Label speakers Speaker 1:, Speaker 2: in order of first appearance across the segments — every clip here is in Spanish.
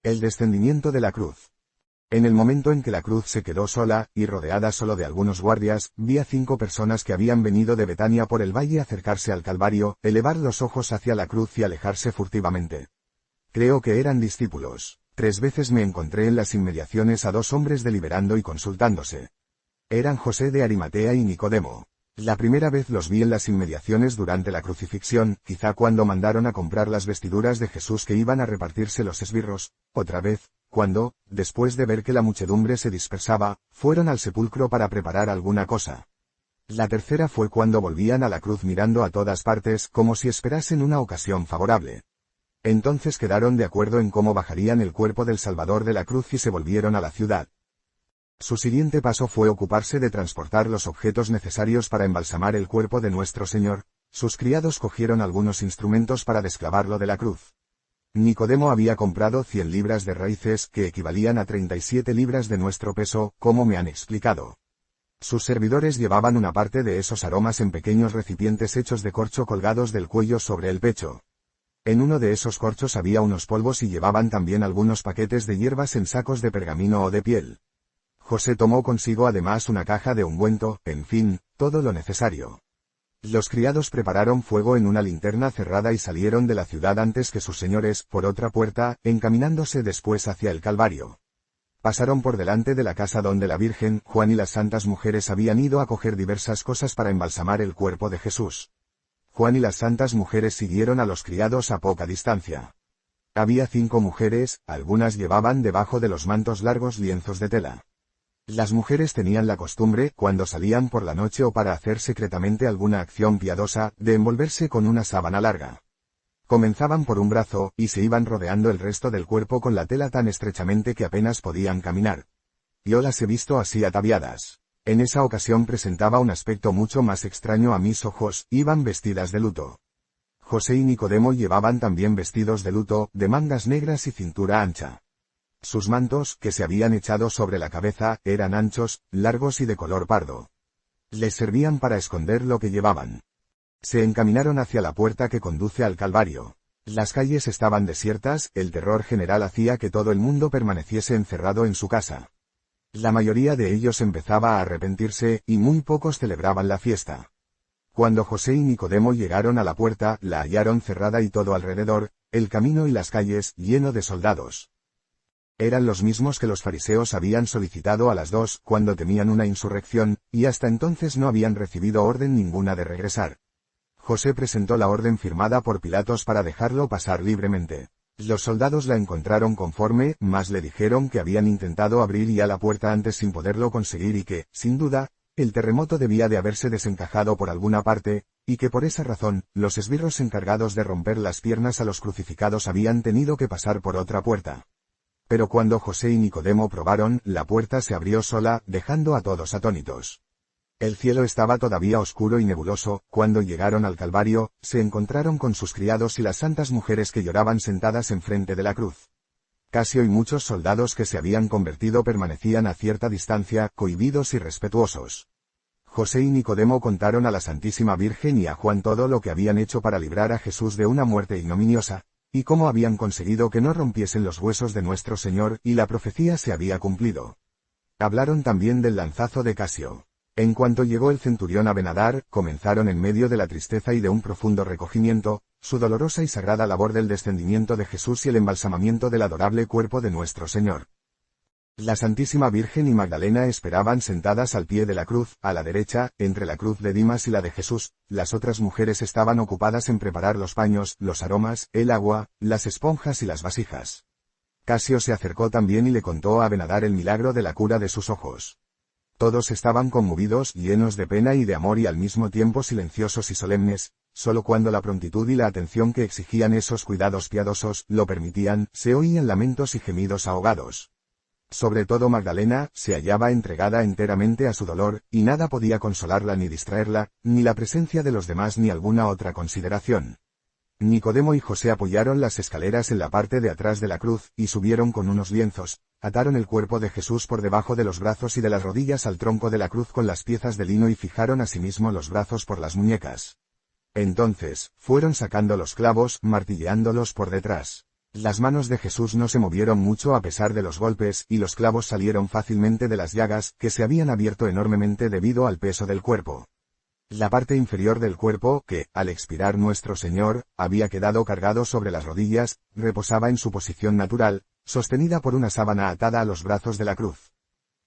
Speaker 1: El descendimiento de la cruz. En el momento en que la cruz se quedó sola, y rodeada solo de algunos guardias, vi a 5 personas que habían venido de Betania por el valle acercarse al Calvario, elevar los ojos hacia la cruz y alejarse furtivamente. Creo que eran discípulos. 3 veces me encontré en las inmediaciones a 2 hombres deliberando y consultándose. Eran José de Arimatea y Nicodemo. La primera vez los vi en las inmediaciones durante la crucifixión, quizá cuando mandaron a comprar las vestiduras de Jesús que iban a repartirse los esbirros, otra vez, cuando, después de ver que la muchedumbre se dispersaba, fueron al sepulcro para preparar alguna cosa. La tercera fue cuando volvían a la cruz mirando a todas partes como si esperasen una ocasión favorable. Entonces quedaron de acuerdo en cómo bajarían el cuerpo del Salvador de la cruz y se volvieron a la ciudad. Su siguiente paso fue ocuparse de transportar los objetos necesarios para embalsamar el cuerpo de nuestro Señor. Sus criados cogieron algunos instrumentos para desclavarlo de la cruz. Nicodemo había comprado 100 libras de raíces que equivalían a 37 libras de nuestro peso, como me han explicado. Sus servidores llevaban una parte de esos aromas en pequeños recipientes hechos de corcho colgados del cuello sobre el pecho. En uno de esos corchos había unos polvos y llevaban también algunos paquetes de hierbas en sacos de pergamino o de piel. José tomó consigo además una caja de ungüento, en fin, todo lo necesario. Los criados prepararon fuego en una linterna cerrada y salieron de la ciudad antes que sus señores, por otra puerta, encaminándose después hacia el Calvario. Pasaron por delante de la casa donde la Virgen, Juan y las santas mujeres habían ido a coger diversas cosas para embalsamar el cuerpo de Jesús. Juan y las santas mujeres siguieron a los criados a poca distancia. Había 5 mujeres, algunas llevaban debajo de los mantos largos lienzos de tela. Las mujeres tenían la costumbre, cuando salían por la noche o para hacer secretamente alguna acción piadosa, de envolverse con una sábana larga. Comenzaban por un brazo, y se iban rodeando el resto del cuerpo con la tela tan estrechamente que apenas podían caminar. Yo las he visto así ataviadas. En esa ocasión presentaba un aspecto mucho más extraño a mis ojos, iban vestidas de luto. José y Nicodemo llevaban también vestidos de luto, de mangas negras y cintura ancha. Sus mantos, que se habían echado sobre la cabeza, eran anchos, largos y de color pardo. Les servían para esconder lo que llevaban. Se encaminaron hacia la puerta que conduce al Calvario. Las calles estaban desiertas, el terror general hacía que todo el mundo permaneciese encerrado en su casa. La mayoría de ellos empezaba a arrepentirse, y muy pocos celebraban la fiesta. Cuando José y Nicodemo llegaron a la puerta, la hallaron cerrada y todo alrededor, el camino y las calles, lleno de soldados. Eran los mismos que los fariseos habían solicitado a las 2 cuando temían una insurrección, y hasta entonces no habían recibido orden ninguna de regresar. José presentó la orden firmada por Pilatos para dejarlo pasar libremente. Los soldados la encontraron conforme, mas le dijeron que habían intentado abrir ya la puerta antes sin poderlo conseguir y que, sin duda, el terremoto debía de haberse desencajado por alguna parte, y que por esa razón, los esbirros encargados de romper las piernas a los crucificados habían tenido que pasar por otra puerta. Pero cuando José y Nicodemo probaron, la puerta se abrió sola, dejando a todos atónitos. El cielo estaba todavía oscuro y nebuloso. Cuando llegaron al Calvario, se encontraron con sus criados y las santas mujeres que lloraban sentadas enfrente de la cruz. Casio y muchos soldados que se habían convertido permanecían a cierta distancia, cohibidos y respetuosos. José y Nicodemo contaron a la Santísima Virgen y a Juan todo lo que habían hecho para librar a Jesús de una muerte ignominiosa, y cómo habían conseguido que no rompiesen los huesos de nuestro Señor, y la profecía se había cumplido. Hablaron también del lanzazo de Casio. En cuanto llegó el centurión a Benadar, comenzaron en medio de la tristeza y de un profundo recogimiento, su dolorosa y sagrada labor del descendimiento de Jesús y el embalsamamiento del adorable cuerpo de nuestro Señor. La Santísima Virgen y Magdalena esperaban sentadas al pie de la cruz, a la derecha, entre la cruz de Dimas y la de Jesús. Las otras mujeres estaban ocupadas en preparar los paños, los aromas, el agua, las esponjas y las vasijas. Casio se acercó también y le contó a Benadar el milagro de la cura de sus ojos. Todos estaban conmovidos, llenos de pena y de amor y al mismo tiempo silenciosos y solemnes. Solo cuando la prontitud y la atención que exigían esos cuidados piadosos lo permitían, se oían lamentos y gemidos ahogados. Sobre todo Magdalena, se hallaba entregada enteramente a su dolor, y nada podía consolarla ni distraerla, ni la presencia de los demás ni alguna otra consideración. Nicodemo y José apoyaron las escaleras en la parte de atrás de la cruz, y subieron con unos lienzos, ataron el cuerpo de Jesús por debajo de los brazos y de las rodillas al tronco de la cruz con las piezas de lino y fijaron asimismo los brazos por las muñecas. Entonces, fueron sacando los clavos, martilleándolos por detrás. Las manos de Jesús no se movieron mucho a pesar de los golpes, y los clavos salieron fácilmente de las llagas, que se habían abierto enormemente debido al peso del cuerpo. La parte inferior del cuerpo, que, al expirar nuestro Señor, había quedado cargado sobre las rodillas, reposaba en su posición natural, sostenida por una sábana atada a los brazos de la cruz.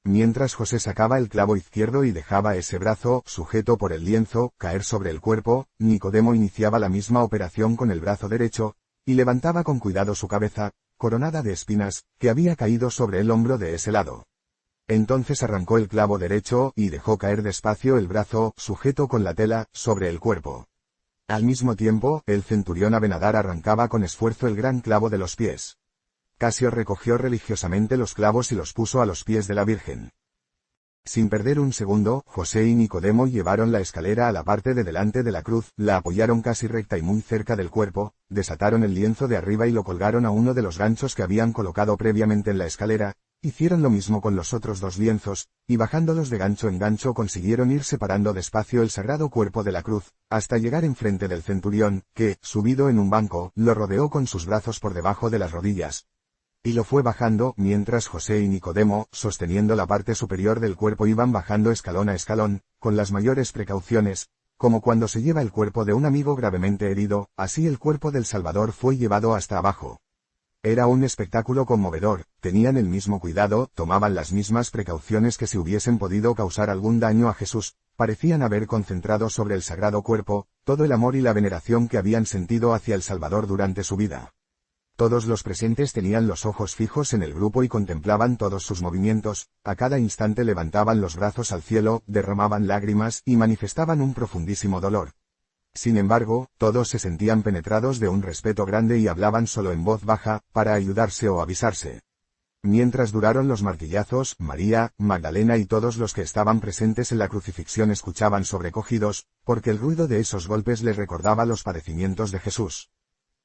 Speaker 1: Mientras José sacaba el clavo izquierdo y dejaba ese brazo, sujeto por el lienzo, caer sobre el cuerpo, Nicodemo iniciaba la misma operación con el brazo derecho, y levantaba con cuidado su cabeza, coronada de espinas, que había caído sobre el hombro de ese lado. Entonces arrancó el clavo derecho y dejó caer despacio el brazo, sujeto con la tela, sobre el cuerpo. Al mismo tiempo, el centurión Abenadar arrancaba con esfuerzo el gran clavo de los pies. Casio recogió religiosamente los clavos y los puso a los pies de la Virgen. Sin perder un segundo, José y Nicodemo llevaron la escalera a la parte de delante de la cruz, la apoyaron casi recta y muy cerca del cuerpo, desataron el lienzo de arriba y lo colgaron a uno de los ganchos que habían colocado previamente en la escalera, hicieron lo mismo con los otros dos lienzos, y bajándolos de gancho en gancho consiguieron ir separando despacio el sagrado cuerpo de la cruz, hasta llegar enfrente del centurión, que, subido en un banco, lo rodeó con sus brazos por debajo de las rodillas. Y lo fue bajando, mientras José y Nicodemo, sosteniendo la parte superior del cuerpo, iban bajando escalón a escalón, con las mayores precauciones, como cuando se lleva el cuerpo de un amigo gravemente herido, así el cuerpo del Salvador fue llevado hasta abajo. Era un espectáculo conmovedor, tenían el mismo cuidado, tomaban las mismas precauciones que si hubiesen podido causar algún daño a Jesús, parecían haber concentrado sobre el sagrado cuerpo, todo el amor y la veneración que habían sentido hacia el Salvador durante su vida. Todos los presentes tenían los ojos fijos en el grupo y contemplaban todos sus movimientos, a cada instante levantaban los brazos al cielo, derramaban lágrimas y manifestaban un profundísimo dolor. Sin embargo, todos se sentían penetrados de un respeto grande y hablaban solo en voz baja, para ayudarse o avisarse. Mientras duraron los martillazos, María, Magdalena y todos los que estaban presentes en la crucifixión escuchaban sobrecogidos, porque el ruido de esos golpes les recordaba los padecimientos de Jesús.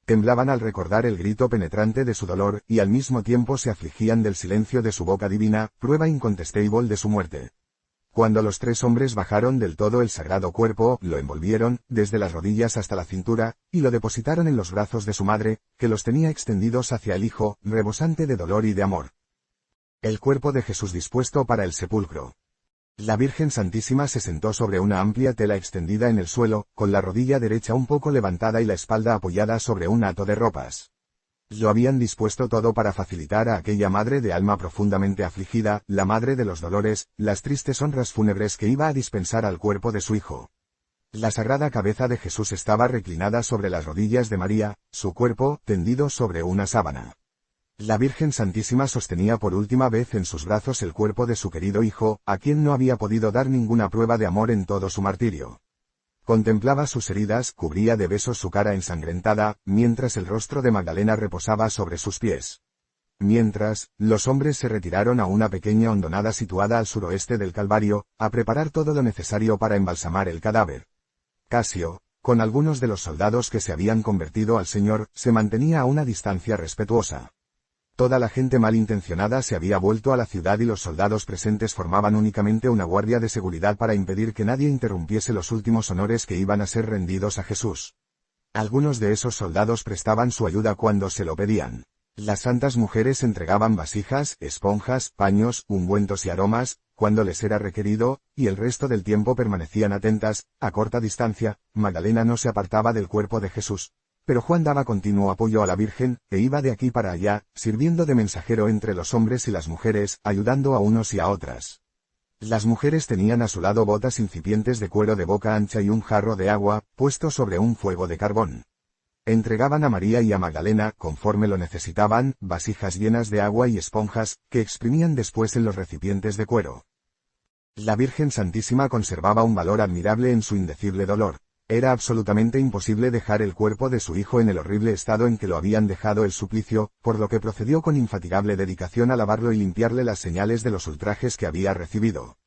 Speaker 1: Temblaban al recordar el grito penetrante de su dolor, y al mismo tiempo se afligían del silencio de su boca divina, prueba incontestable de su muerte. Cuando los tres hombres bajaron del todo el sagrado cuerpo, lo envolvieron, desde las rodillas hasta la cintura, y lo depositaron en los brazos de su madre, que los tenía extendidos hacia el Hijo, rebosante de dolor y de amor. El cuerpo de Jesús dispuesto para el sepulcro. La Virgen Santísima se sentó sobre una amplia tela extendida en el suelo, con la rodilla derecha un poco levantada y la espalda apoyada sobre un hato de ropas. Lo habían dispuesto todo para facilitar a aquella madre de alma profundamente afligida, la madre de los dolores, las tristes honras fúnebres que iba a dispensar al cuerpo de su hijo. La sagrada cabeza de Jesús estaba reclinada sobre las rodillas de María, su cuerpo, tendido sobre una sábana. La Virgen Santísima sostenía por última vez en sus brazos el cuerpo de su querido hijo, a quien no había podido dar ninguna prueba de amor en todo su martirio. Contemplaba sus heridas, cubría de besos su cara ensangrentada, mientras el rostro de Magdalena reposaba sobre sus pies. Mientras, los hombres se retiraron a una pequeña hondonada situada al suroeste del Calvario, a preparar todo lo necesario para embalsamar el cadáver. Casio, con algunos de los soldados que se habían convertido al Señor, se mantenía a una distancia respetuosa. Toda la gente malintencionada se había vuelto a la ciudad y los soldados presentes formaban únicamente una guardia de seguridad para impedir que nadie interrumpiese los últimos honores que iban a ser rendidos a Jesús. Algunos de esos soldados prestaban su ayuda cuando se lo pedían. Las santas mujeres entregaban vasijas, esponjas, paños, ungüentos y aromas, cuando les era requerido, y el resto del tiempo permanecían atentas, a corta distancia. Magdalena no se apartaba del cuerpo de Jesús. Pero Juan daba continuo apoyo a la Virgen, e iba de aquí para allá, sirviendo de mensajero entre los hombres y las mujeres, ayudando a unos y a otras. Las mujeres tenían a su lado botas incipientes de cuero de boca ancha y un jarro de agua, puesto sobre un fuego de carbón. Entregaban a María y a Magdalena, conforme lo necesitaban, vasijas llenas de agua y esponjas, que exprimían después en los recipientes de cuero. La Virgen Santísima conservaba un valor admirable en su indecible dolor. Era absolutamente imposible dejar el cuerpo de su hijo en el horrible estado en que lo habían dejado el suplicio, por lo que procedió con infatigable dedicación a lavarlo y limpiarle las señales de los ultrajes que había recibido.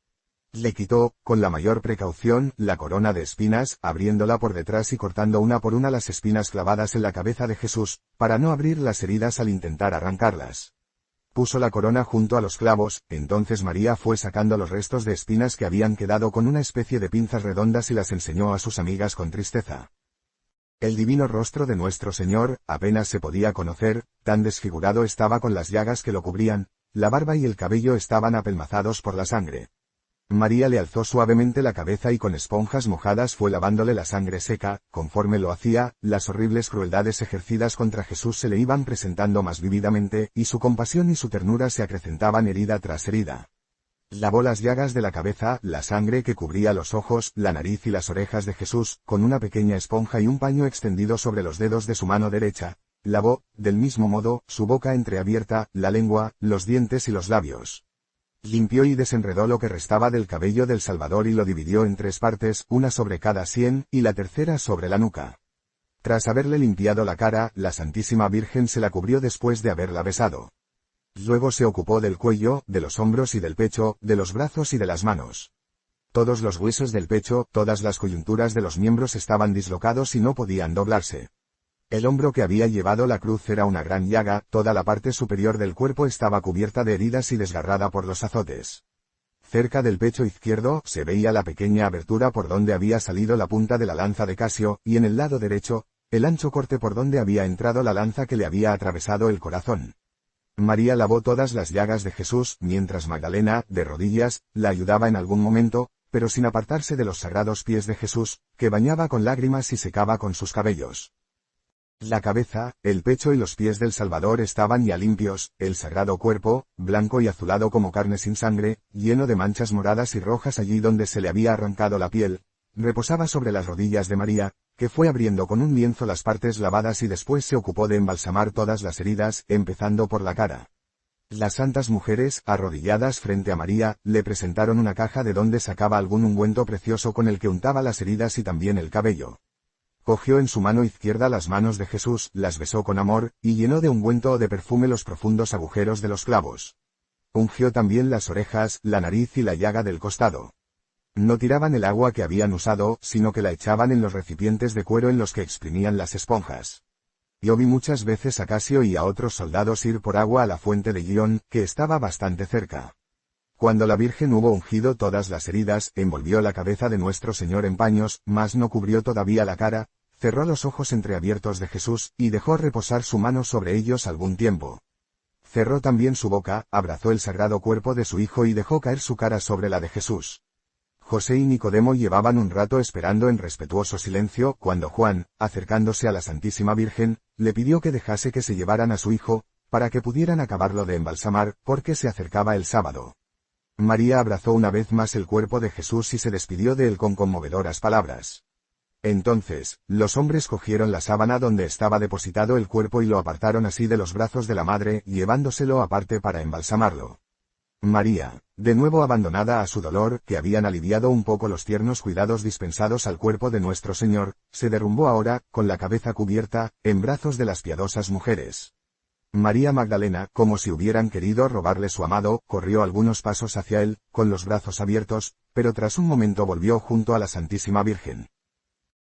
Speaker 1: Le quitó, con la mayor precaución, la corona de espinas, abriéndola por detrás y cortando una por una las espinas clavadas en la cabeza de Jesús, para no abrir las heridas al intentar arrancarlas. Puso la corona junto a los clavos, entonces María fue sacando los restos de espinas que habían quedado con una especie de pinzas redondas y las enseñó a sus amigas con tristeza. El divino rostro de nuestro Señor apenas se podía conocer, tan desfigurado estaba con las llagas que lo cubrían, la barba y el cabello estaban apelmazados por la sangre. María le alzó suavemente la cabeza y con esponjas mojadas fue lavándole la sangre seca. Conforme lo hacía, las horribles crueldades ejercidas contra Jesús se le iban presentando más vívidamente, y su compasión y su ternura se acrecentaban herida tras herida. Lavó las llagas de la cabeza, la sangre que cubría los ojos, la nariz y las orejas de Jesús, con una pequeña esponja y un paño extendido sobre los dedos de su mano derecha. Lavó, del mismo modo, su boca entreabierta, la lengua, los dientes y los labios. Limpió y desenredó lo que restaba del cabello del Salvador y lo dividió en 3 partes, una sobre cada sien, y la tercera sobre la nuca. Tras haberle limpiado la cara, la Santísima Virgen se la cubrió después de haberla besado. Luego se ocupó del cuello, de los hombros y del pecho, de los brazos y de las manos. Todos los huesos del pecho, todas las coyunturas de los miembros estaban dislocados y no podían doblarse. El hombro que había llevado la cruz era una gran llaga, toda la parte superior del cuerpo estaba cubierta de heridas y desgarrada por los azotes. Cerca del pecho izquierdo se veía la pequeña abertura por donde había salido la punta de la lanza de Casio, y en el lado derecho, el ancho corte por donde había entrado la lanza que le había atravesado el corazón. María lavó todas las llagas de Jesús, mientras Magdalena, de rodillas, la ayudaba en algún momento, pero sin apartarse de los sagrados pies de Jesús, que bañaba con lágrimas y secaba con sus cabellos. La cabeza, el pecho y los pies del Salvador estaban ya limpios, el sagrado cuerpo, blanco y azulado como carne sin sangre, lleno de manchas moradas y rojas allí donde se le había arrancado la piel, reposaba sobre las rodillas de María, que fue abriendo con un lienzo las partes lavadas y después se ocupó de embalsamar todas las heridas, empezando por la cara. Las santas mujeres, arrodilladas frente a María, le presentaron una caja de donde sacaba algún ungüento precioso con el que untaba las heridas y también el cabello. Cogió en su mano izquierda las manos de Jesús, las besó con amor, y llenó de ungüento o de perfume los profundos agujeros de los clavos. Ungió también las orejas, la nariz y la llaga del costado. No tiraban el agua que habían usado, sino que la echaban en los recipientes de cuero en los que exprimían las esponjas. Yo vi muchas veces a Casio y a otros soldados ir por agua a la fuente de Gion, que estaba bastante cerca. Cuando la Virgen hubo ungido todas las heridas, envolvió la cabeza de nuestro Señor en paños, mas no cubrió todavía la cara, cerró los ojos entreabiertos de Jesús, y dejó reposar su mano sobre ellos algún tiempo. Cerró también su boca, abrazó el sagrado cuerpo de su Hijo y dejó caer su cara sobre la de Jesús. José y Nicodemo llevaban un rato esperando en respetuoso silencio, cuando Juan, acercándose a la Santísima Virgen, le pidió que dejase que se llevaran a su hijo, para que pudieran acabarlo de embalsamar, porque se acercaba el sábado. María abrazó una vez más el cuerpo de Jesús y se despidió de él con conmovedoras palabras. Entonces, los hombres cogieron la sábana donde estaba depositado el cuerpo y lo apartaron así de los brazos de la madre, llevándoselo aparte para embalsamarlo. María, de nuevo abandonada a su dolor, que habían aliviado un poco los tiernos cuidados dispensados al cuerpo de nuestro Señor, se derrumbó ahora, con la cabeza cubierta, en brazos de las piadosas mujeres. María Magdalena, como si hubieran querido robarle su amado, corrió algunos pasos hacia él, con los brazos abiertos, pero tras un momento volvió junto a la Santísima Virgen.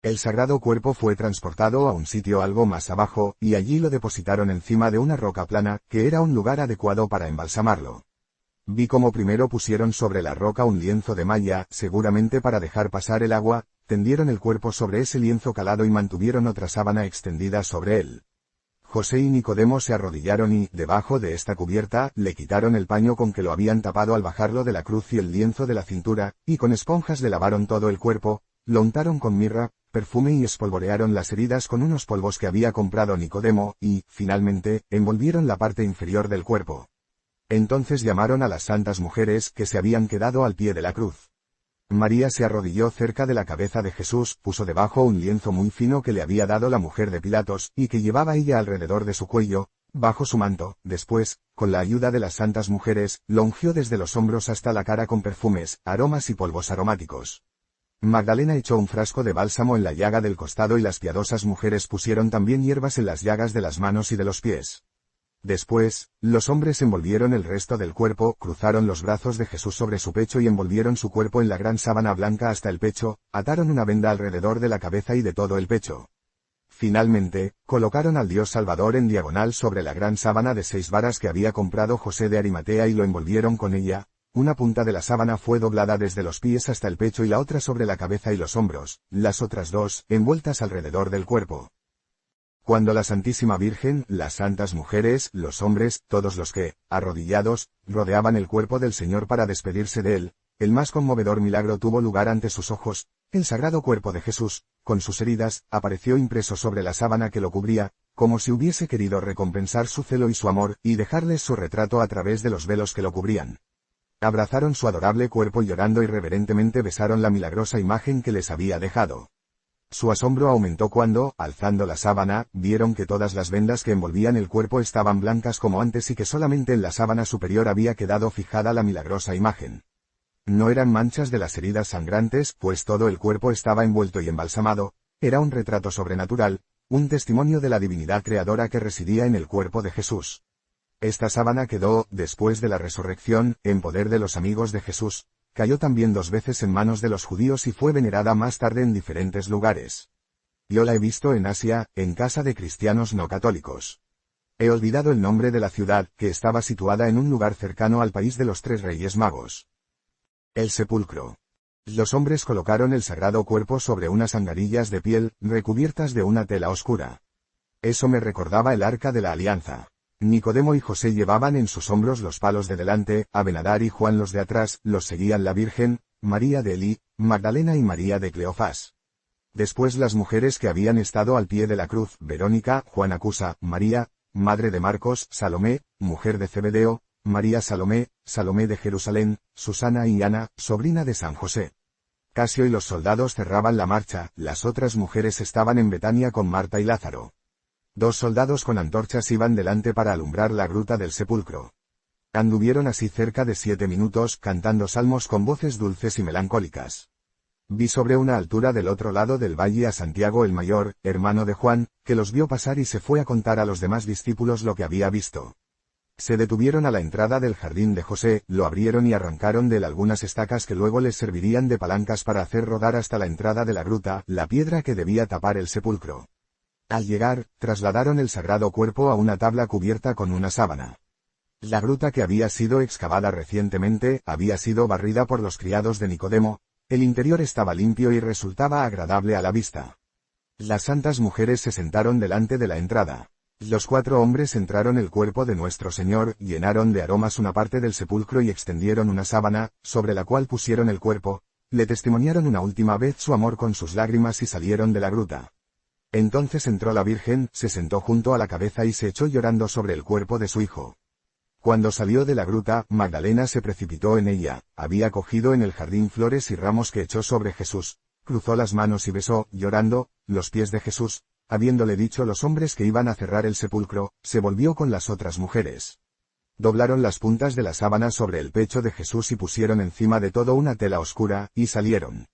Speaker 1: El sagrado cuerpo fue transportado a un sitio algo más abajo, y allí lo depositaron encima de una roca plana, que era un lugar adecuado para embalsamarlo. Vi cómo primero pusieron sobre la roca un lienzo de malla, seguramente para dejar pasar el agua, tendieron el cuerpo sobre ese lienzo calado y mantuvieron otra sábana extendida sobre él. José y Nicodemo se arrodillaron y, debajo de esta cubierta, le quitaron el paño con que lo habían tapado al bajarlo de la cruz y el lienzo de la cintura, y con esponjas le lavaron todo el cuerpo, lo untaron con mirra, perfume y espolvorearon las heridas con unos polvos que había comprado Nicodemo, y, finalmente, envolvieron la parte inferior del cuerpo. Entonces llamaron a las santas mujeres que se habían quedado al pie de la cruz. María se arrodilló cerca de la cabeza de Jesús, puso debajo un lienzo muy fino que le había dado la mujer de Pilatos, y que llevaba ella alrededor de su cuello, bajo su manto. Después, con la ayuda de las santas mujeres, lo ungió desde los hombros hasta la cara con perfumes, aromas y polvos aromáticos. Magdalena echó un frasco de bálsamo en la llaga del costado y las piadosas mujeres pusieron también hierbas en las llagas de las manos y de los pies. Después, los hombres envolvieron el resto del cuerpo, cruzaron los brazos de Jesús sobre su pecho y envolvieron su cuerpo en la gran sábana blanca hasta el pecho, ataron una venda alrededor de la cabeza y de todo el pecho. Finalmente, colocaron al Dios Salvador en diagonal sobre la gran sábana de 6 varas que había comprado José de Arimatea y lo envolvieron con ella, Una punta de la sábana fue doblada desde los pies hasta el pecho y la otra sobre la cabeza y los hombros, las otras dos, envueltas alrededor del cuerpo. Cuando la Santísima Virgen, las santas mujeres, los hombres, todos los que, arrodillados, rodeaban el cuerpo del Señor para despedirse de él, el más conmovedor milagro tuvo lugar ante sus ojos. El sagrado cuerpo de Jesús, con sus heridas, apareció impreso sobre la sábana que lo cubría, como si hubiese querido recompensar su celo y su amor, y dejarles su retrato a través de los velos que lo cubrían. Abrazaron su adorable cuerpo y llorando irreverentemente besaron la milagrosa imagen que les había dejado. Su asombro aumentó cuando, alzando la sábana, vieron que todas las vendas que envolvían el cuerpo estaban blancas como antes y que solamente en la sábana superior había quedado fijada la milagrosa imagen. No eran manchas de las heridas sangrantes, pues todo el cuerpo estaba envuelto y embalsamado, era un retrato sobrenatural, un testimonio de la divinidad creadora que residía en el cuerpo de Jesús. Esta sábana quedó, después de la resurrección, en poder de los amigos de Jesús, cayó también 2 veces en manos de los judíos y fue venerada más tarde en diferentes lugares. Yo la he visto en Asia, en casa de cristianos no católicos. He olvidado el nombre de la ciudad, que estaba situada en un lugar cercano al país de los 3 Reyes Magos. El sepulcro. Los hombres colocaron el sagrado cuerpo sobre unas angarillas de piel, recubiertas de una tela oscura. Eso me recordaba el arca de la alianza. Nicodemo y José llevaban en sus hombros los palos de delante, Abenadar y Juan los de atrás, los seguían la Virgen, María de Elí, Magdalena y María de Cleofás. Después las mujeres que habían estado al pie de la cruz, Verónica, Juana Cusa, María, madre de Marcos, Salomé, mujer de Zebedeo, María Salomé, Salomé de Jerusalén, Susana y Ana, sobrina de San José. Casio y los soldados cerraban la marcha, las otras mujeres estaban en Betania con Marta y Lázaro. 2 soldados con antorchas iban delante para alumbrar la gruta del sepulcro. Anduvieron así cerca de 7 minutos, cantando salmos con voces dulces y melancólicas. Vi sobre una altura del otro lado del valle a Santiago el mayor, hermano de Juan, que los vio pasar y se fue a contar a los demás discípulos lo que había visto. Se detuvieron a la entrada del jardín de José, lo abrieron y arrancaron de él algunas estacas que luego les servirían de palancas para hacer rodar hasta la entrada de la gruta, la piedra que debía tapar el sepulcro. Al llegar, trasladaron el sagrado cuerpo a una tabla cubierta con una sábana. La gruta que había sido excavada recientemente, había sido barrida por los criados de Nicodemo, el interior estaba limpio y resultaba agradable a la vista. Las santas mujeres se sentaron delante de la entrada. Los 4 hombres entraron el cuerpo de nuestro Señor, llenaron de aromas una parte del sepulcro y extendieron una sábana, sobre la cual pusieron el cuerpo, le testimoniaron una última vez su amor con sus lágrimas y salieron de la gruta. Entonces entró la Virgen, se sentó junto a la cabeza y se echó llorando sobre el cuerpo de su hijo. Cuando salió de la gruta, Magdalena se precipitó en ella, había cogido en el jardín flores y ramos que echó sobre Jesús, cruzó las manos y besó, llorando, los pies de Jesús, habiéndole dicho los hombres que iban a cerrar el sepulcro, se volvió con las otras mujeres. Doblaron las puntas de la sábana sobre el pecho de Jesús y pusieron encima de todo una tela oscura, y salieron.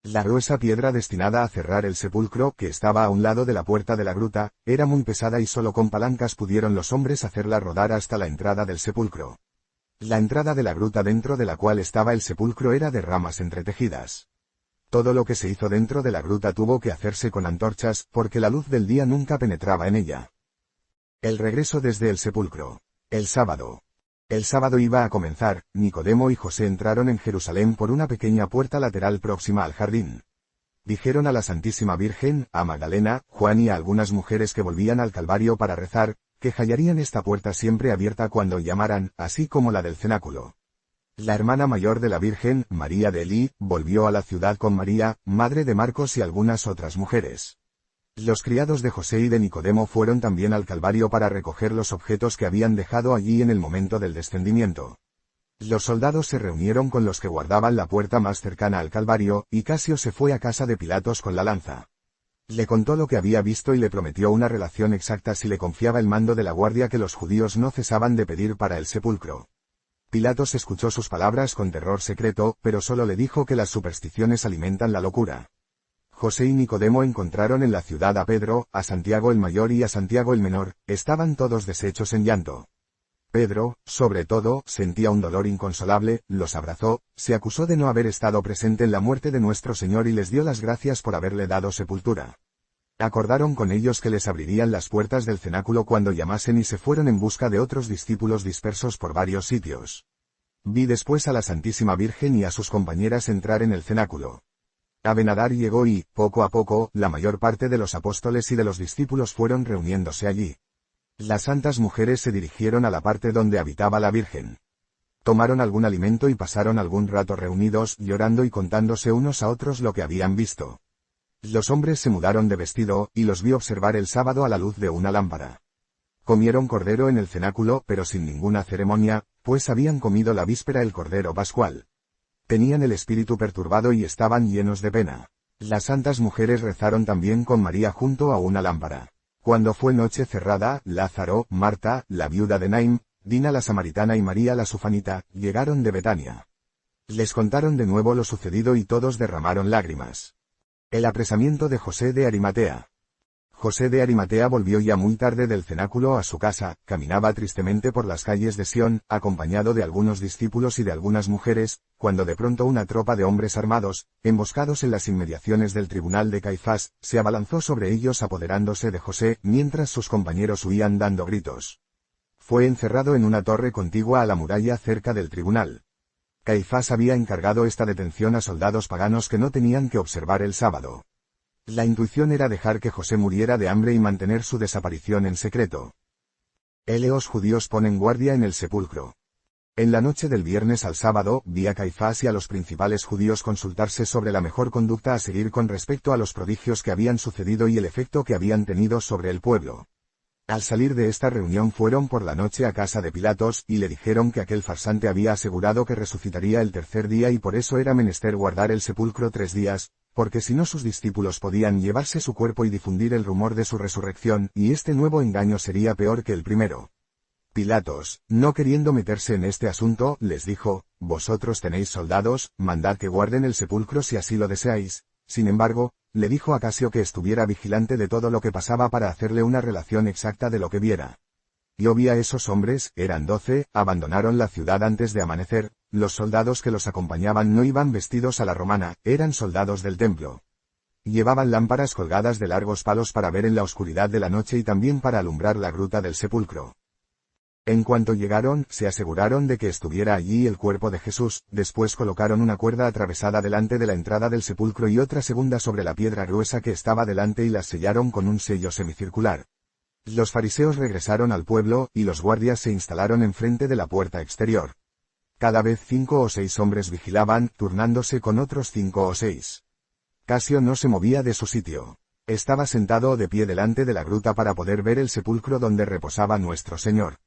Speaker 1: La gruesa piedra destinada a cerrar el sepulcro, que estaba a un lado de la puerta de la gruta, era muy pesada y solo con palancas pudieron los hombres hacerla rodar hasta la entrada del sepulcro. La entrada de la gruta dentro de la cual estaba el sepulcro era de ramas entretejidas. Todo lo que se hizo dentro de la gruta tuvo que hacerse con antorchas, porque la luz del día nunca penetraba en ella. El regreso desde el sepulcro. El sábado. El sábado iba a comenzar, Nicodemo y José entraron en Jerusalén por una pequeña puerta lateral próxima al jardín. Dijeron a la Santísima Virgen, a Magdalena, Juan y a algunas mujeres que volvían al Calvario para rezar, que hallarían esta puerta siempre abierta cuando llamaran, así como la del cenáculo. La hermana mayor de la Virgen, María de Elí, volvió a la ciudad con María, madre de Marcos y algunas otras mujeres. Los criados de José y de Nicodemo fueron también al Calvario para recoger los objetos que habían dejado allí en el momento del descendimiento. Los soldados se reunieron con los que guardaban la puerta más cercana al Calvario, y Casio se fue a casa de Pilatos con la lanza. Le contó lo que había visto y le prometió una relación exacta si le confiaba el mando de la guardia que los judíos no cesaban de pedir para el sepulcro. Pilatos escuchó sus palabras con terror secreto, pero solo le dijo que las supersticiones alimentan la locura. José y Nicodemo encontraron en la ciudad a Pedro, a Santiago el mayor y a Santiago el menor, estaban todos deshechos en llanto. Pedro, sobre todo, sentía un dolor inconsolable, los abrazó, se acusó de no haber estado presente en la muerte de nuestro Señor y les dio las gracias por haberle dado sepultura. Acordaron con ellos que les abrirían las puertas del cenáculo cuando llamasen y se fueron en busca de otros discípulos dispersos por varios sitios. Vi después a la Santísima Virgen y a sus compañeras entrar en el cenáculo. Abenadar llegó y, poco a poco, la mayor parte de los apóstoles y de los discípulos fueron reuniéndose allí. Las santas mujeres se dirigieron a la parte donde habitaba la Virgen. Tomaron algún alimento y pasaron algún rato reunidos, llorando y contándose unos a otros lo que habían visto. Los hombres se mudaron de vestido, y los vi observar el sábado a la luz de una lámpara. Comieron cordero en el cenáculo, pero sin ninguna ceremonia, pues habían comido la víspera el cordero pascual. Tenían el espíritu perturbado y estaban llenos de pena. Las santas mujeres rezaron también con María junto a una lámpara. Cuando fue noche cerrada, Lázaro, Marta, la viuda de Naim, Dina la samaritana y María la sufanita, llegaron de Betania. Les contaron de nuevo lo sucedido y todos derramaron lágrimas. El apresamiento de José de Arimatea. José de Arimatea volvió ya muy tarde del cenáculo a su casa, caminaba tristemente por las calles de Sión, acompañado de algunos discípulos y de algunas mujeres, cuando de pronto una tropa de hombres armados, emboscados en las inmediaciones del tribunal de Caifás, se abalanzó sobre ellos apoderándose de José, mientras sus compañeros huían dando gritos. Fue encerrado en una torre contigua a la muralla cerca del tribunal. Caifás había encargado esta detención a soldados paganos que no tenían que observar el sábado. La intuición era dejar que José muriera de hambre y mantener su desaparición en secreto. Los judíos ponen guardia en el sepulcro. En la noche del viernes al sábado, vi a Caifás y a los principales judíos consultarse sobre la mejor conducta a seguir con respecto a los prodigios que habían sucedido y el efecto que habían tenido sobre el pueblo. Al salir de esta reunión fueron por la noche a casa de Pilatos, y le dijeron que aquel farsante había asegurado que resucitaría el tercer día y por eso era menester guardar el sepulcro 3 días, porque si no sus discípulos podían llevarse su cuerpo y difundir el rumor de su resurrección, y este nuevo engaño sería peor que el primero. Pilatos, no queriendo meterse en este asunto, les dijo: «Vosotros tenéis soldados, mandad que guarden el sepulcro si así lo deseáis». Sin embargo, le dijo a Casio que estuviera vigilante de todo lo que pasaba para hacerle una relación exacta de lo que viera. Yo vi a esos hombres, eran 12, abandonaron la ciudad antes de amanecer. Los soldados que los acompañaban no iban vestidos a la romana, eran soldados del templo. Llevaban lámparas colgadas de largos palos para ver en la oscuridad de la noche y también para alumbrar la gruta del sepulcro. En cuanto llegaron, se aseguraron de que estuviera allí el cuerpo de Jesús, después colocaron una cuerda atravesada delante de la entrada del sepulcro y otra segunda sobre la piedra gruesa que estaba delante y las sellaron con un sello semicircular. Los fariseos regresaron al pueblo, y los guardias se instalaron enfrente de la puerta exterior. Cada vez 5 o 6 hombres vigilaban, turnándose con otros 5 o 6. Casio no se movía de su sitio. Estaba sentado de pie delante de la gruta para poder ver el sepulcro donde reposaba nuestro Señor.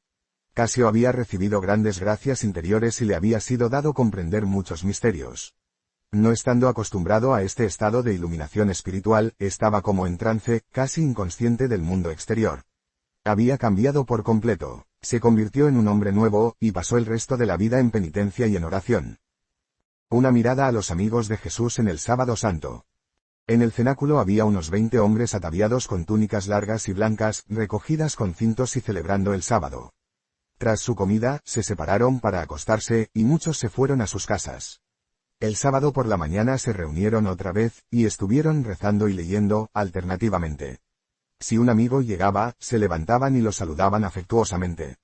Speaker 1: Casio había recibido grandes gracias interiores y le había sido dado comprender muchos misterios. No estando acostumbrado a este estado de iluminación espiritual, estaba como en trance, casi inconsciente del mundo exterior. Había cambiado por completo, se convirtió en un hombre nuevo, y pasó el resto de la vida en penitencia y en oración. Una mirada a los amigos de Jesús en el Sábado Santo. En el cenáculo había unos 20 hombres ataviados con túnicas largas y blancas, recogidas con cintos y celebrando el sábado. Tras su comida, se separaron para acostarse, y muchos se fueron a sus casas. El sábado por la mañana se reunieron otra vez, y estuvieron rezando y leyendo, alternativamente. Si un amigo llegaba, se levantaban y lo saludaban afectuosamente.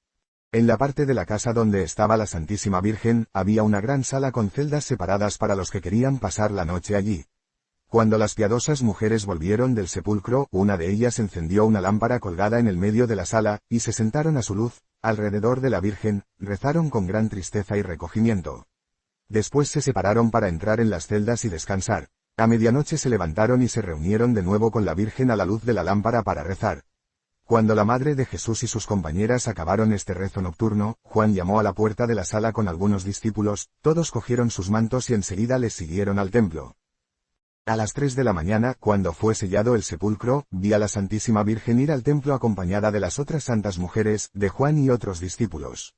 Speaker 1: En la parte de la casa donde estaba la Santísima Virgen, había una gran sala con celdas separadas para los que querían pasar la noche allí. Cuando las piadosas mujeres volvieron del sepulcro, una de ellas encendió una lámpara colgada en el medio de la sala, y se sentaron a su luz, alrededor de la Virgen, rezaron con gran tristeza y recogimiento. Después se separaron para entrar en las celdas y descansar. A medianoche se levantaron y se reunieron de nuevo con la Virgen a la luz de la lámpara para rezar. Cuando la Madre de Jesús y sus compañeras acabaron este rezo nocturno, Juan llamó a la puerta de la sala con algunos discípulos, todos cogieron sus mantos y enseguida les siguieron al templo. A las 3 de la mañana, cuando fue sellado el sepulcro, vi a la Santísima Virgen ir al templo acompañada de las otras santas mujeres, de Juan y otros discípulos.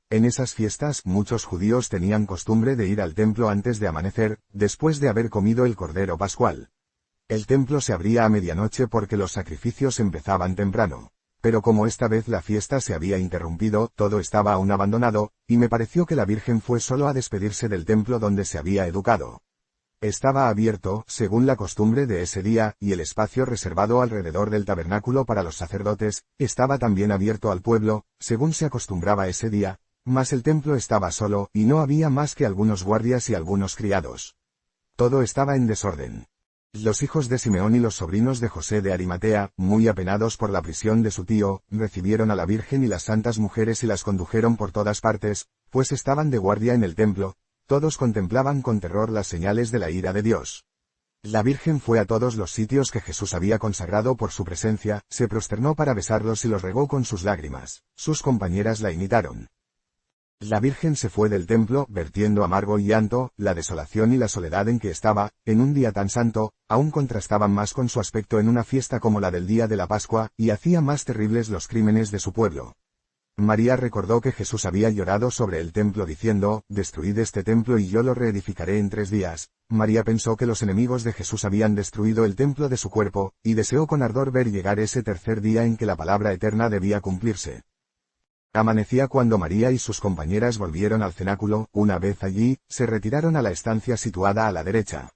Speaker 1: En esas fiestas, muchos judíos tenían costumbre de ir al templo antes de amanecer, después de haber comido el cordero pascual. El templo se abría a medianoche porque los sacrificios empezaban temprano. Pero como esta vez la fiesta se había interrumpido, todo estaba aún abandonado, y me pareció que la Virgen fue solo a despedirse del templo donde se había educado. Estaba abierto, según la costumbre de ese día, y el espacio reservado alrededor del tabernáculo para los sacerdotes, estaba también abierto al pueblo, según se acostumbraba ese día, Mas el templo estaba solo, y no había más que algunos guardias y algunos criados. Todo estaba en desorden. Los hijos de Simeón y los sobrinos de José de Arimatea, muy apenados por la prisión de su tío, recibieron a la Virgen y las santas mujeres y las condujeron por todas partes, pues estaban de guardia en el templo. Todos contemplaban con terror las señales de la ira de Dios. La Virgen fue a todos los sitios que Jesús había consagrado por su presencia, se prosternó para besarlos y los regó con sus lágrimas. Sus compañeras la imitaron. La Virgen se fue del templo, vertiendo amargo llanto. La desolación y la soledad en que estaba, en un día tan santo, aún contrastaban más con su aspecto en una fiesta como la del día de la Pascua, y hacía más terribles los crímenes de su pueblo. María recordó que Jesús había llorado sobre el templo diciendo, «Destruid este templo y yo lo reedificaré en 3 días». María pensó que los enemigos de Jesús habían destruido el templo de su cuerpo, y deseó con ardor ver llegar ese tercer día en que la palabra eterna debía cumplirse. Amanecía cuando María y sus compañeras volvieron al cenáculo. Una vez allí, se retiraron a la estancia situada a la derecha.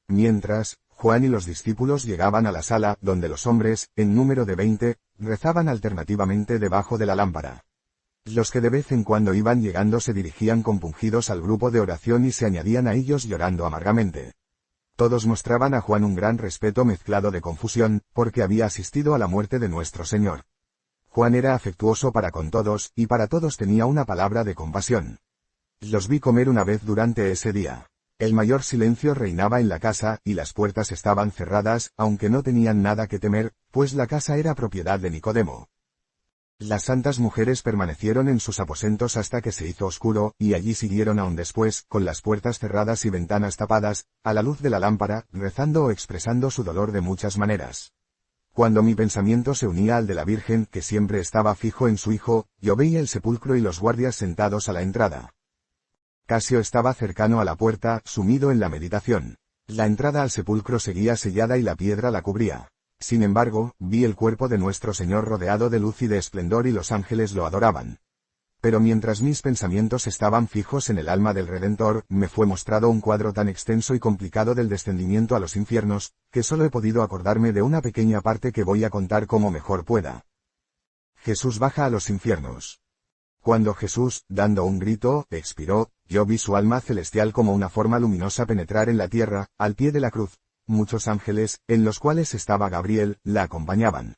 Speaker 1: Mientras, Juan y los discípulos llegaban a la sala, donde los hombres, en número de 20, rezaban alternativamente debajo de la lámpara. Los que de vez en cuando iban llegando se dirigían compungidos al grupo de oración y se añadían a ellos llorando amargamente. Todos mostraban a Juan un gran respeto mezclado de confusión, porque había asistido a la muerte de nuestro Señor. Juan era afectuoso para con todos, y para todos tenía una palabra de compasión. Los vi comer una vez durante ese día. El mayor silencio reinaba en la casa, y las puertas estaban cerradas, aunque no tenían nada que temer, pues la casa era propiedad de Nicodemo. Las santas mujeres permanecieron en sus aposentos hasta que se hizo oscuro, y allí siguieron aún después, con las puertas cerradas y ventanas tapadas, a la luz de la lámpara, rezando o expresando su dolor de muchas maneras. Cuando mi pensamiento se unía al de la Virgen, que siempre estaba fijo en su Hijo, yo veía el sepulcro y los guardias sentados a la entrada. Casio estaba cercano a la puerta, sumido en la meditación. La entrada al sepulcro seguía sellada y la piedra la cubría. Sin embargo, vi el cuerpo de nuestro Señor rodeado de luz y de esplendor y los ángeles lo adoraban. Pero mientras mis pensamientos estaban fijos en el alma del Redentor, me fue mostrado un cuadro tan extenso y complicado del descendimiento a los infiernos, que solo he podido acordarme de una pequeña parte que voy a contar como mejor pueda. Jesús baja a los infiernos. Cuando Jesús, dando un grito, expiró, yo vi su alma celestial como una forma luminosa penetrar en la tierra, al pie de la cruz. Muchos ángeles, en los cuales estaba Gabriel, la acompañaban.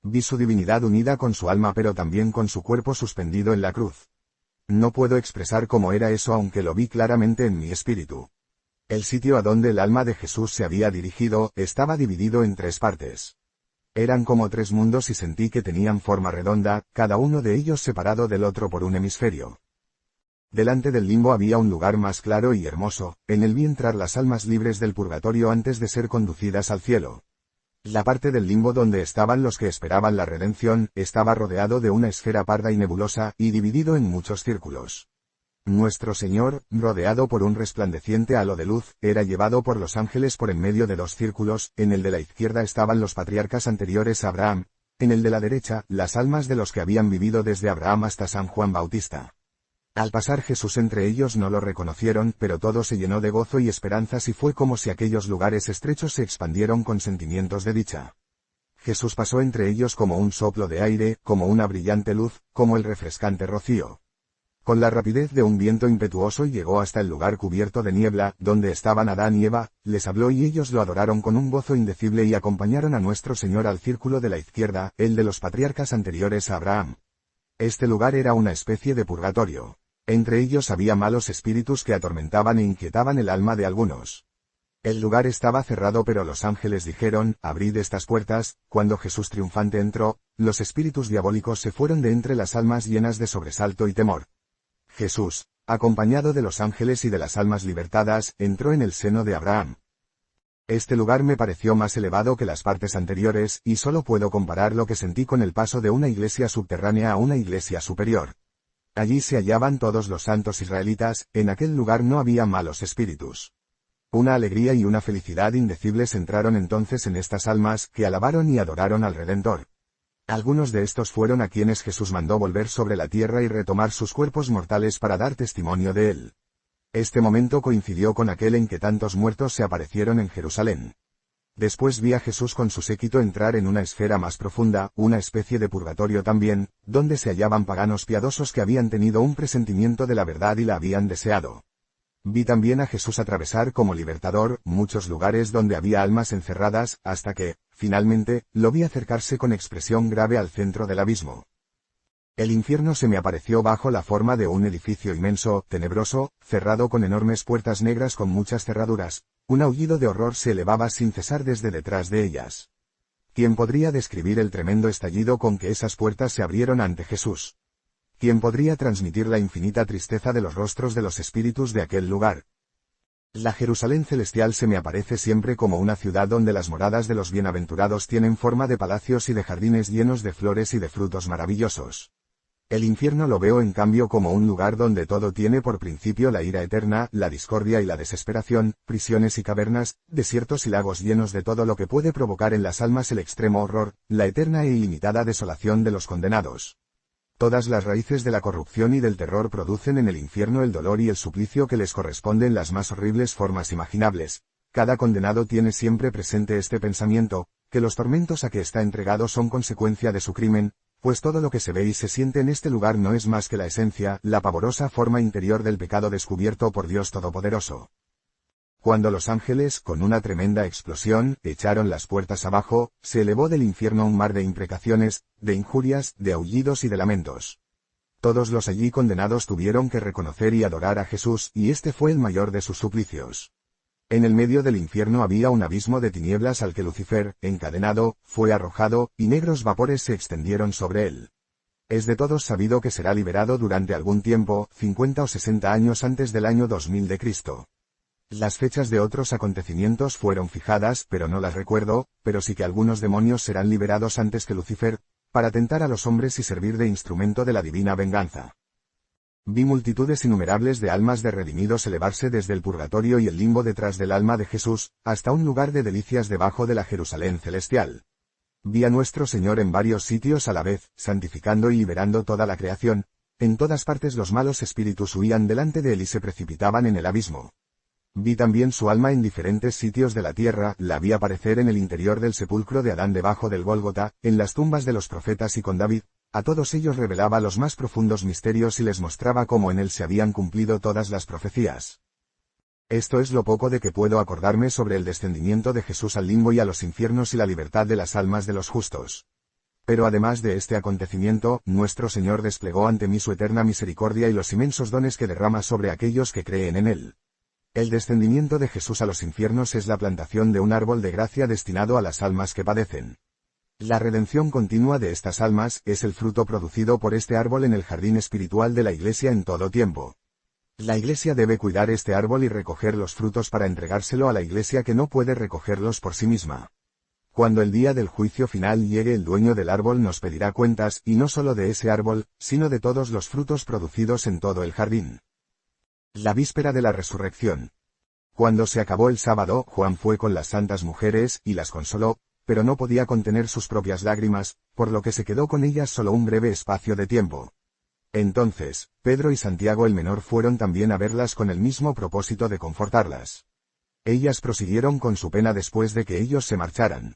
Speaker 1: Vi su divinidad unida con su alma pero también con su cuerpo suspendido en la cruz. No puedo expresar cómo era eso aunque lo vi claramente en mi espíritu. El sitio a donde el alma de Jesús se había dirigido, estaba dividido en 3 partes. Eran como 3 mundos y sentí que tenían forma redonda, cada uno de ellos separado del otro por un hemisferio. Delante del limbo había un lugar más claro y hermoso, en él vi entrar las almas libres del purgatorio antes de ser conducidas al cielo. La parte del limbo donde estaban los que esperaban la redención, estaba rodeado de una esfera parda y nebulosa, y dividido en muchos círculos. Nuestro Señor, rodeado por un resplandeciente halo de luz, era llevado por los ángeles por en medio de 2 círculos. En el de la izquierda estaban los patriarcas anteriores a Abraham, en el de la derecha, las almas de los que habían vivido desde Abraham hasta San Juan Bautista. Al pasar Jesús entre ellos no lo reconocieron, pero todo se llenó de gozo y esperanzas y fue como si aquellos lugares estrechos se expandieron con sentimientos de dicha. Jesús pasó entre ellos como un soplo de aire, como una brillante luz, como el refrescante rocío. Con la rapidez de un viento impetuoso llegó hasta el lugar cubierto de niebla, donde estaban Adán y Eva, les habló y ellos lo adoraron con un gozo indecible y acompañaron a nuestro Señor al círculo de la izquierda, el de los patriarcas anteriores a Abraham. Este lugar era una especie de purgatorio. Entre ellos había malos espíritus que atormentaban e inquietaban el alma de algunos. El lugar estaba cerrado pero los ángeles dijeron, abrid estas puertas. Cuando Jesús triunfante entró, los espíritus diabólicos se fueron de entre las almas llenas de sobresalto y temor. Jesús, acompañado de los ángeles y de las almas libertadas, entró en el seno de Abraham. Este lugar me pareció más elevado que las partes anteriores, y solo puedo comparar lo que sentí con el paso de una iglesia subterránea a una iglesia superior. Allí se hallaban todos los santos israelitas, en aquel lugar no había malos espíritus. Una alegría y una felicidad indecibles entraron entonces en estas almas, que alabaron y adoraron al Redentor. Algunos de estos fueron a quienes Jesús mandó volver sobre la tierra y retomar sus cuerpos mortales para dar testimonio de él. Este momento coincidió con aquel en que tantos muertos se aparecieron en Jerusalén. Después vi a Jesús con su séquito entrar en una esfera más profunda, una especie de purgatorio también, donde se hallaban paganos piadosos que habían tenido un presentimiento de la verdad y la habían deseado. Vi también a Jesús atravesar como libertador muchos lugares donde había almas encerradas, hasta que, finalmente, lo vi acercarse con expresión grave al centro del abismo. El infierno se me apareció bajo la forma de un edificio inmenso, tenebroso, cerrado con enormes puertas negras con muchas cerraduras. Un aullido de horror se elevaba sin cesar desde detrás de ellas. ¿Quién podría describir el tremendo estallido con que esas puertas se abrieron ante Jesús? ¿Quién podría transmitir la infinita tristeza de los rostros de los espíritus de aquel lugar? La Jerusalén celestial se me aparece siempre como una ciudad donde las moradas de los bienaventurados tienen forma de palacios y de jardines llenos de flores y de frutos maravillosos. El infierno lo veo en cambio como un lugar donde todo tiene por principio la ira eterna, la discordia y la desesperación, prisiones y cavernas, desiertos y lagos llenos de todo lo que puede provocar en las almas el extremo horror, la eterna e ilimitada desolación de los condenados. Todas las raíces de la corrupción y del terror producen en el infierno el dolor y el suplicio que les corresponde en las más horribles formas imaginables. Cada condenado tiene siempre presente este pensamiento, que los tormentos a que está entregado son consecuencia de su crimen, pues todo lo que se ve y se siente en este lugar no es más que la esencia, la pavorosa forma interior del pecado descubierto por Dios Todopoderoso. Cuando los ángeles, con una tremenda explosión, echaron las puertas abajo, se elevó del infierno un mar de imprecaciones, de injurias, de aullidos y de lamentos. Todos los allí condenados tuvieron que reconocer y adorar a Jesús, y este fue el mayor de sus suplicios. En el medio del infierno había un abismo de tinieblas al que Lucifer, encadenado, fue arrojado, y negros vapores se extendieron sobre él. Es de todos sabido que será liberado durante algún tiempo, 50 o 60 años antes del año 2000 de Cristo. Las fechas de otros acontecimientos fueron fijadas, pero no las recuerdo, pero sí que algunos demonios serán liberados antes que Lucifer, para tentar a los hombres y servir de instrumento de la divina venganza. Vi multitudes innumerables de almas de redimidos elevarse desde el purgatorio y el limbo detrás del alma de Jesús, hasta un lugar de delicias debajo de la Jerusalén celestial. Vi a nuestro Señor en varios sitios a la vez, santificando y liberando toda la creación. En todas partes los malos espíritus huían delante de él y se precipitaban en el abismo. Vi también su alma en diferentes sitios de la tierra, la vi aparecer en el interior del sepulcro de Adán debajo del Gólgota, en las tumbas de los profetas y con David. A todos ellos revelaba los más profundos misterios y les mostraba cómo en él se habían cumplido todas las profecías. Esto es lo poco de que puedo acordarme sobre el descendimiento de Jesús al limbo y a los infiernos y la libertad de las almas de los justos. Pero además de este acontecimiento, nuestro Señor desplegó ante mí su eterna misericordia y los inmensos dones que derrama sobre aquellos que creen en él. El descendimiento de Jesús a los infiernos es la plantación de un árbol de gracia destinado a las almas que padecen. La redención continua de estas almas es el fruto producido por este árbol en el jardín espiritual de la Iglesia en todo tiempo. La Iglesia debe cuidar este árbol y recoger los frutos para entregárselo a la Iglesia que no puede recogerlos por sí misma. Cuando el día del juicio final llegue, el dueño del árbol nos pedirá cuentas, y no solo de ese árbol, sino de todos los frutos producidos en todo el jardín. La víspera de la resurrección. Cuando se acabó el sábado, Juan fue con las santas mujeres, y las consoló, pero no podía contener sus propias lágrimas, por lo que se quedó con ellas solo un breve espacio de tiempo. Entonces, Pedro y Santiago el menor fueron también a verlas con el mismo propósito de confortarlas. Ellas prosiguieron con su pena después de que ellos se marcharan.